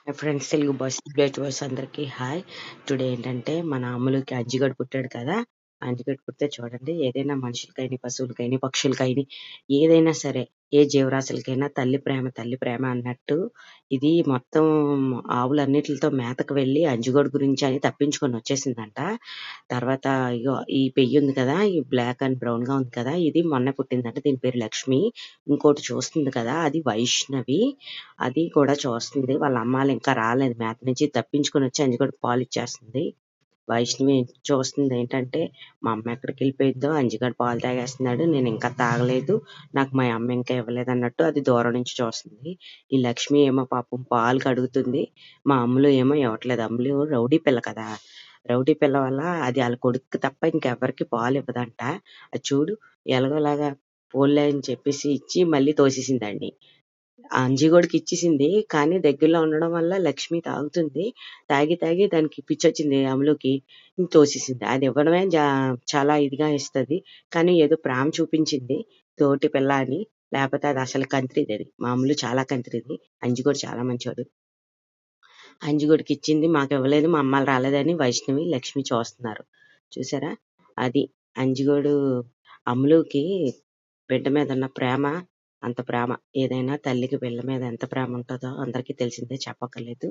Friends Telugu boys అందరికీ hi. Today ఏంటంటే మన అమ్ములకి అజ్జిగడు పుట్టాడు కదా! అజ్జిగడు పుడితే చూడండి ఏదైనా మనుషులకైనా, పశువులకైనా, పక్షులకైనా ఏదైనా సరే ఏ జీవరాశులకైనా తల్లి ప్రేమ అన్నట్టు ఇది మొత్తం ఆవులన్నిట్లితో మేతకు వెళ్ళి అంజుగోడు గురించి అని తప్పించుకొని వచ్చేసిందంట. తర్వాత ఇగో ఈ పెయ్యుంది కదా! ఈ బ్లాక్ అండ్ బ్రౌన్‌గా ఉంది కదా! ఇది మొన్నే పుట్టిందంట. దీని పేరు లక్ష్మి. ఇంకోటి చూస్తుంది కదా! అది వైష్ణవి. అది కూడా చూస్తుంది. వాళ్ళ అమ్మాళ్ళు ఇంకా రాలేదు మేత నుంచి. తప్పించుకొనొచ్చి అంజిగోడికి పాలిచ్చేస్తుంది. వైష్ణవి చూస్తుంది ఏంటంటే, మా అమ్మ ఎక్కడికెళ్ళిపోయిద్దో, అంజిగాడు పాలు తాగేస్తున్నాడు. నేనింకా తాగలేదు. నాకు మా అమ్మ ఇంకా ఇవ్వలేదన్నట్టు అది దూరం నుంచి చూస్తుంది. ఈ లక్ష్మి ఏమో పాపం పాలు కడుగుతుంది. మా అమ్ములు ఏమో ఇవ్వట్లేదు. అమ్ములు రౌడీ పిల్ల కదా! రౌడీ పిల్ల వల్ల అది ఆళ్ళ కొడుక్కి తప్ప ఇంకెవ్వరికీ పాలివ్వదంట. అది చూడు ఎలాగోలాగా పోన్లే అని చెప్పేసి ఇచ్చి మళ్ళీ తోసేసిందాన్ని. అంజిగోడికి ఇచ్చేసింది. కానీ దగ్గరలో ఉండడం వల్ల లక్ష్మి తాగుతుంది. తాగి దానికి పిచ్చొచ్చింది అమ్ములుకి. తోసేసింది. అది ఇవ్వడమే చాలా ఇదిగా ఇస్తది. కానీ ఏదో ప్రేమ చూపించింది. తోటి పిల్ల అని. లేపోతే అది అసలు కంత్రిదది. మా అమ్ములు చాలా కంత్రిది. అంజిగోడు చాలా మంచోడు. అంజిగోడికిచ్చింది. మాకివ్వలేదు. మా అమ్మాళ్ళు రాలేదని వైష్ణవి, లక్ష్మి చూస్తున్నారు. చూసారా? అది. అంజిగోడు అమ్ములుకి బిడ్డ మీదున్న ప్రేమ అంత ప్రేమ. ఏదైనా తల్లికి బిడ్డ మీద ఎంత ప్రేముంటదో అందరికీ తెలిసిందే చెప్పక్కర్లేదు.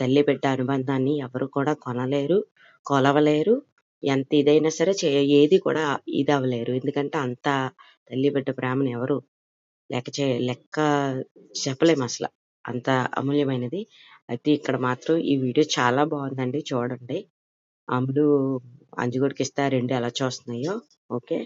తల్లి బిడ్డ అనుబంధాన్ని ఎవరు కూడా కొనలేరు, కొలవలేరు. ఎంత ఇదైనా సరే ఏది కూడా ఇదవ్వలేరు. ఎందుకంటే అంత తల్లి బిడ్డ ప్రేమను ఎవరు లెక్క చెప్పలేమసల. అంత అమూల్యమైనది. అయితే ఇక్కడ మాత్రం ఈ వీడియో చాలా బావుందండి చూడండి. అమ్ములు అంజుగోడికిస్తే ఆ 2 ఎలా చూస్తున్నాయో. ఓకే.